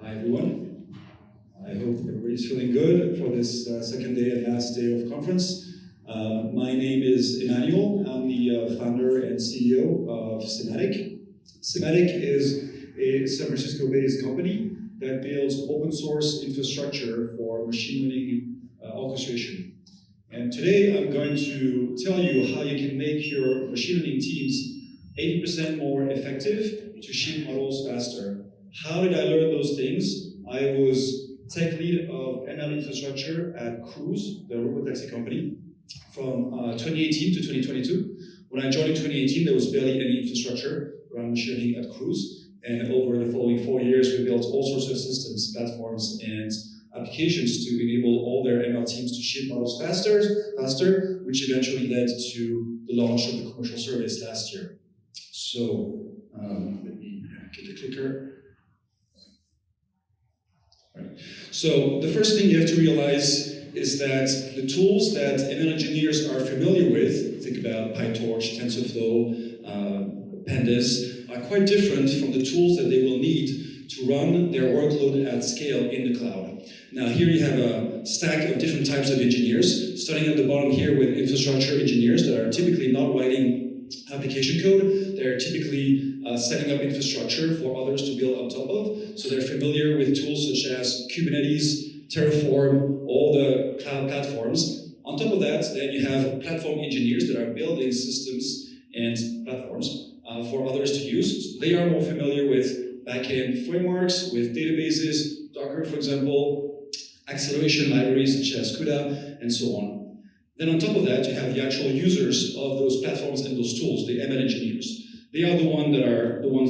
Hi everyone. I hope everybody's feeling good for this second day and last day of conference. My name is Emmanuel. I'm the founder and CEO of Sematic. Sematic is a San Francisco-based company that builds open source infrastructure for machine learning orchestration. And today I'm going to tell you how you can make your machine learning teams 80% more effective to ship models faster. How did I learn those things? I was tech lead of ML infrastructure at Cruise, the robotaxi company, from 2018 to 2022. When I joined in 2018, there was barely any infrastructure around machine learning at Cruise. And over the following 4 years, we built all sorts of systems, platforms, and applications to enable all their ML teams to ship models faster, which eventually led to the launch of the commercial service last year. So let me get the clicker. Right. So the first thing you have to realize is that the tools that ML engineers are familiar with, think about PyTorch, TensorFlow, Pandas, are quite different from the tools that they will need to run their workload at scale in the cloud. Now here you have a stack of different types of engineers, starting at the bottom here with infrastructure engineers that are typically not writing application code. They're typically setting up infrastructure for others to build on top of. So they're familiar with tools such as Kubernetes, Terraform, all the cloud platforms. On top of that, then you have platform engineers that are building systems and platforms for others to use. So they are more familiar with backend frameworks, with databases, Docker, for example, acceleration libraries such as CUDA, and so on. Then on top of that, you have the actual users of those platforms and those tools, the ML engineers. They are the ones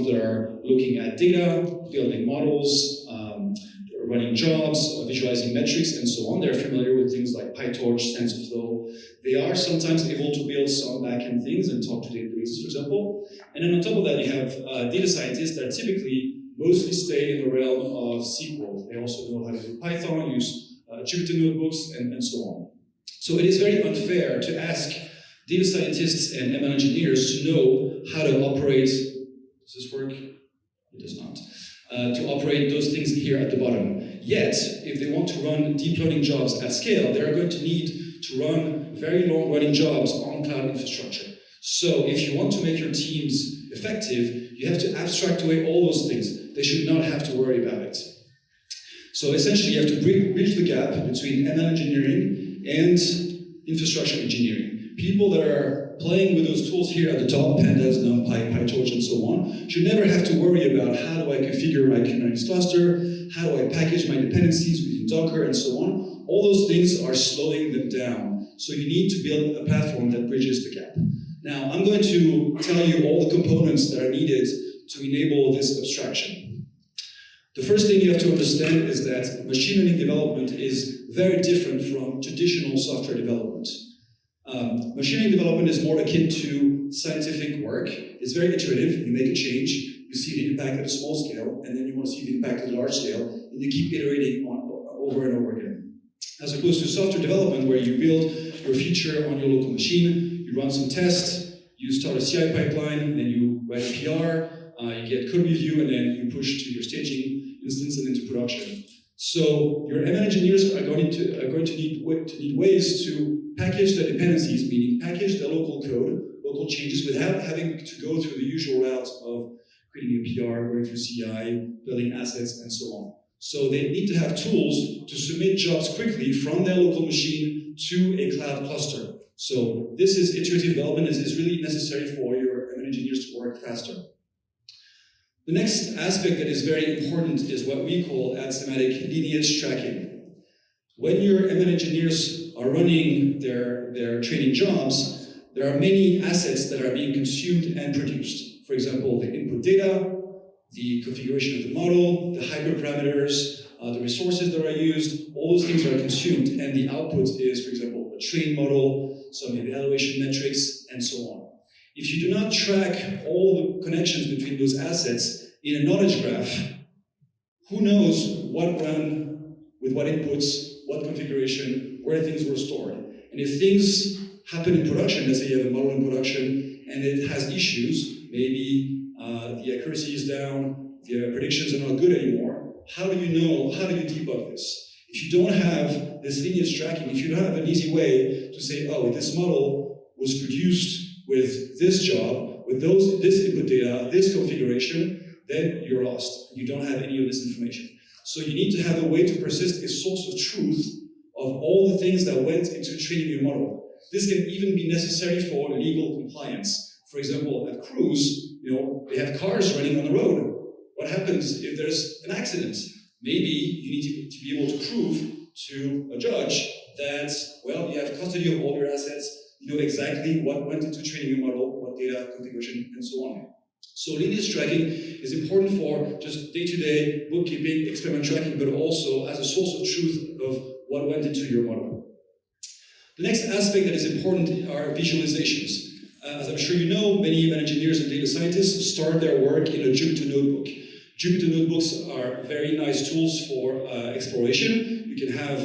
that are looking at data, building models, running jobs, visualizing metrics, and so on. They're familiar with things like PyTorch, TensorFlow. They are sometimes able to build some backend things and talk to databases, for example. And then on top of that, you have data scientists that typically mostly stay in the realm of SQL. They also know how to do Python, use Jupyter notebooks, and so on. So it is very unfair to ask data scientists and ML engineers to know how to operate. Does this work? It does not. To operate those things here at the bottom. Yet, if they want to run deep learning jobs at scale, they're going to need to run very long-running jobs on cloud infrastructure. So if you want to make your teams effective, you have to abstract away all those things. They should not have to worry about it. So essentially, you have to bridge the gap between ML engineering and infrastructure engineering. People that are playing with those tools here at the top, Pandas, NumPy, PyTorch, and so on, should never have to worry about how do I configure my Kubernetes cluster, how do I package my dependencies within Docker, and so on. All those things are slowing them down. So you need to build a platform that bridges the gap. Now, I'm going to tell you all the components that are needed to enable this abstraction. The first thing you have to understand is that machine learning development is very different from traditional software development. Machine learning development is more akin to scientific work. It's very iterative. You make a change, you see the impact at a small scale, and then you want to see the impact at a large scale, and you keep iterating on over and over again. As opposed to software development, where you build your feature on your local machine, you run some tests, you start a CI pipeline, then you write a PR, you get code review, and then you push to your staging instance and into production. So your ML engineers are going to need ways to package the dependencies, meaning package the local code, local changes, without having to go through the usual route of creating a PR, going through CI, building assets, and so on. So they need to have tools to submit jobs quickly from their local machine to a cloud cluster. So this is iterative development. This is really necessary for your ML engineers to work faster. The next aspect that is very important is what we call at Sematic lineage tracking. When your ML engineers are running their training jobs, there are many assets that are being consumed and produced. For example, the input data, the configuration of the model, the hyperparameters, the resources that are used, all those things are consumed, and the output is, for example, a trained model, some evaluation metrics, and so on. If you do not track all the connections between those assets in a knowledge graph, who knows what ran with what inputs, what configuration, where things were stored. And if things happen in production, let's say you have a model in production and it has issues, maybe the accuracy is down, the predictions are not good anymore, how do you know, how do you debug this? If you don't have this lineage tracking, if you don't have an easy way to say, oh, this model was produced with this job, with this input data, this configuration, then you're lost. You don't have any of this information. So you need to have a way to persist a source of truth of all the things that went into training your model. This can even be necessary for legal compliance. For example, at Cruise, they have cars running on the road. What happens if there's an accident? Maybe you need to be able to prove to a judge that, well, you have custody of all your assets, you know exactly what went into training your model, what data, configuration, and so on. So lineage tracking is important for just day-to-day bookkeeping, experiment tracking, but also as a source of truth of what went into your model. The next aspect that is important are visualizations. As I'm sure you know, many engineers and data scientists start their work in a Jupyter notebook. Jupyter notebooks are very nice tools for exploration. You can have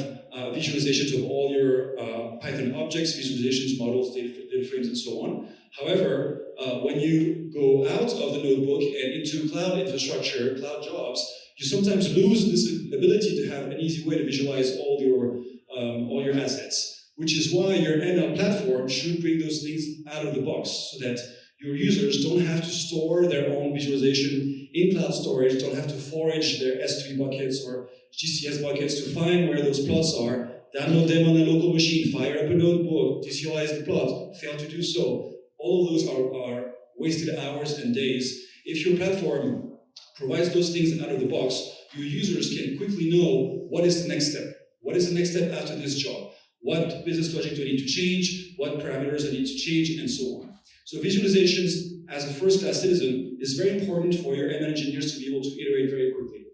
visualizations of all your Python objects, visualizations, models, data frames, and so on. However, when you go out of the notebook and into cloud infrastructure, cloud jobs, you sometimes lose this ability to have an easy way to visualize all your assets. Which is why your ML platform should bring those things out of the box so that your users don't have to store their own visualization in cloud storage, don't have to forage their S3 buckets or GCS buckets to find where those plots are, download them on a local machine, fire up a notebook, visualize the plot, fail to do so. All of those are wasted hours and days. If your platform provides those things out of the box, your users can quickly know what is the next step. What is the next step after this job? What business logic do I need to change? What parameters I need to change, and so on. So visualizations as a first-class citizen is very important for your ML engineers to be able to iterate very quickly.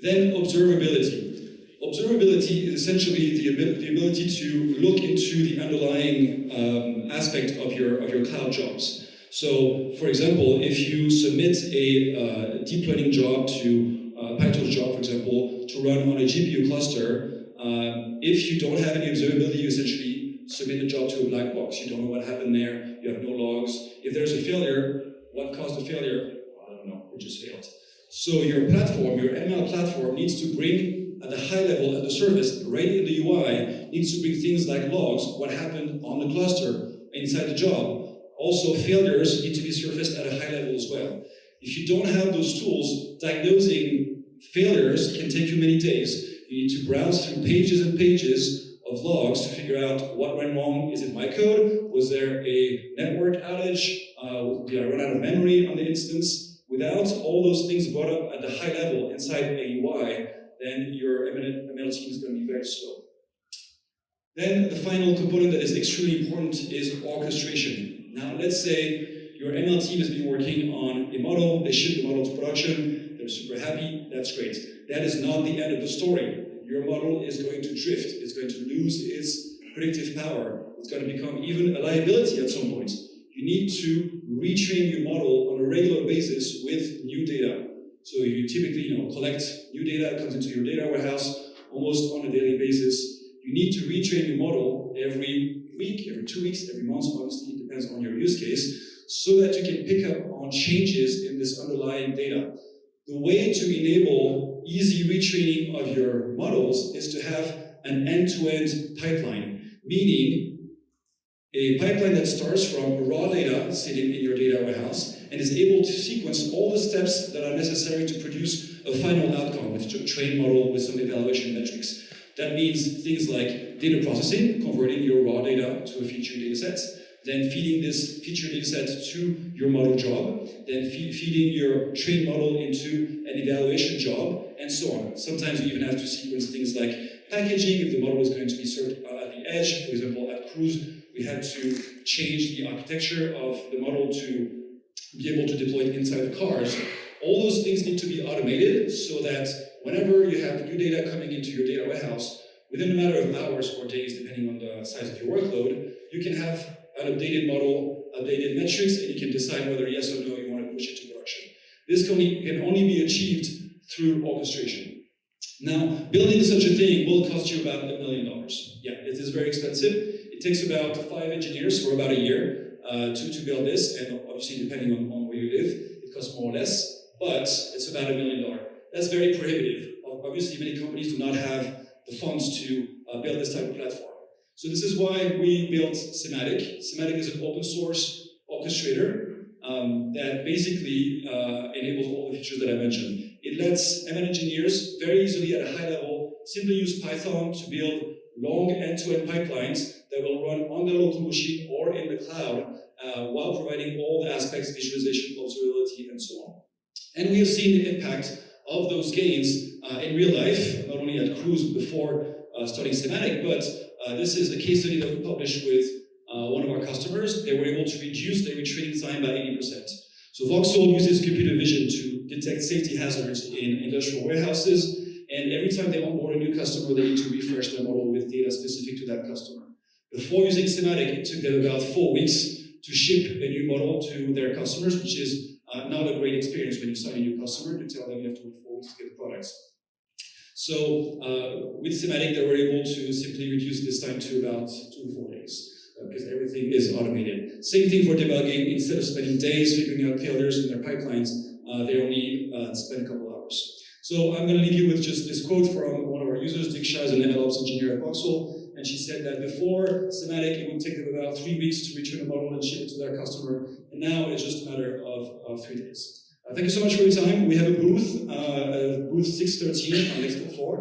Then observability. Observability is essentially the ability to look into the underlying aspect of your cloud jobs. So, for example, if you submit a deep learning job to PyTorch job, for example, to run on a GPU cluster, if you don't have any observability, you essentially submit the job to a black box. You don't know what happened there, you have no logs. If there's a failure, what caused the failure? I don't know, it just failed. So your platform, your ML platform needs to bring, at the high level, at the surface, right in the UI, needs to bring things like logs, what happened on the cluster, inside the job. Also, failures need to be surfaced at a high level as well. If you don't have those tools, diagnosing failures can take you many days. You need to browse through pages and pages of logs to figure out what went wrong. Is it my code? Was there a network outage? Did I run out of memory on the instance? Without all those things brought up at the high level inside a UI, then your ML team is going to be very slow. Then the final component that is extremely important is orchestration. Now let's say your ML team has been working on a model, they ship the model to production, they're super happy, that's great. That is not the end of the story. Your model is going to drift, it's going to lose its predictive power, it's going to become even a liability at some point. You need to retrain your model on a regular basis with new data. So you typically collect new data, it comes into your data warehouse almost on a daily basis. You need to retrain your model every week, every 2 weeks, every month, obviously it depends on your use case, so that you can pick up on changes in this underlying data. The way to enable easy retraining of your models is to have an end-to-end pipeline, meaning a pipeline that starts from raw data sitting in your data warehouse and is able to sequence all the steps that are necessary to produce a final outcome with a trained model with some evaluation metrics. That means things like data processing, converting your raw data to a featured data set, then feeding this featured data set to your model job, then feeding your trained model into an evaluation job, and so on. Sometimes you even have to sequence things like packaging, if the model is going to be served at the edge. For example, at Cruise, we had to change the architecture of the model to be able to deploy it inside the cars. All those things need to be automated so that whenever you have new data coming into your data warehouse, within a matter of hours or days, depending on the size of your workload, you can have an updated model, updated metrics, and you can decide whether yes or no you want to push it to production. This can only be achieved through orchestration. Now, building such a thing will cost you about $1 million. Yeah, it is very expensive. It takes about 5 engineers for about a year to build this, and obviously depending on where you live, it costs more or less, but it's about $1 million. that's very prohibitive. Obviously, many companies do not have the funds to build this type of platform. So this is why we built Sematic. Sematic is an open source orchestrator that basically enables all the features that I mentioned. It lets ML engineers very easily at a high level simply use Python to build long end-to-end pipelines that will run on their local machine or in the cloud while providing all the aspects, visualization, observability, and so on. And we have seen the impact of those gains in real life, not only at Cruise before starting Sematic, but this is a case study that we published with one of our customers. They were able to reduce their retraining time by 80%. So Voxel uses computer vision to detect safety hazards in industrial warehouses, and every time they onboard a new customer, they need to refresh their model with data specific to that customer. Before using Sematic, it took them about 4 weeks to ship a new model to their customers, which is not a great experience when you sign a new customer. You tell them you have to wait 4 weeks to get the products. So with Sematic, they were able to simply reduce this time to about 2 to 4 days because everything is automated. Same thing for debugging. Instead of spending days figuring out failures in their pipelines, they only spend a couple hours. So I'm going to leave you with just this quote from one of our users. Diksha is an MLOps engineer at Voxel, and she said that before Sematic, it would take them about 3 weeks to return a model and ship it to their customer, and now it's just a matter of 3 days. Thank you so much for your time. We have a booth, booth 613 on the next floor.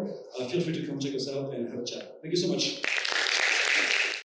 Feel free to come check us out and have a chat. Thank you so much.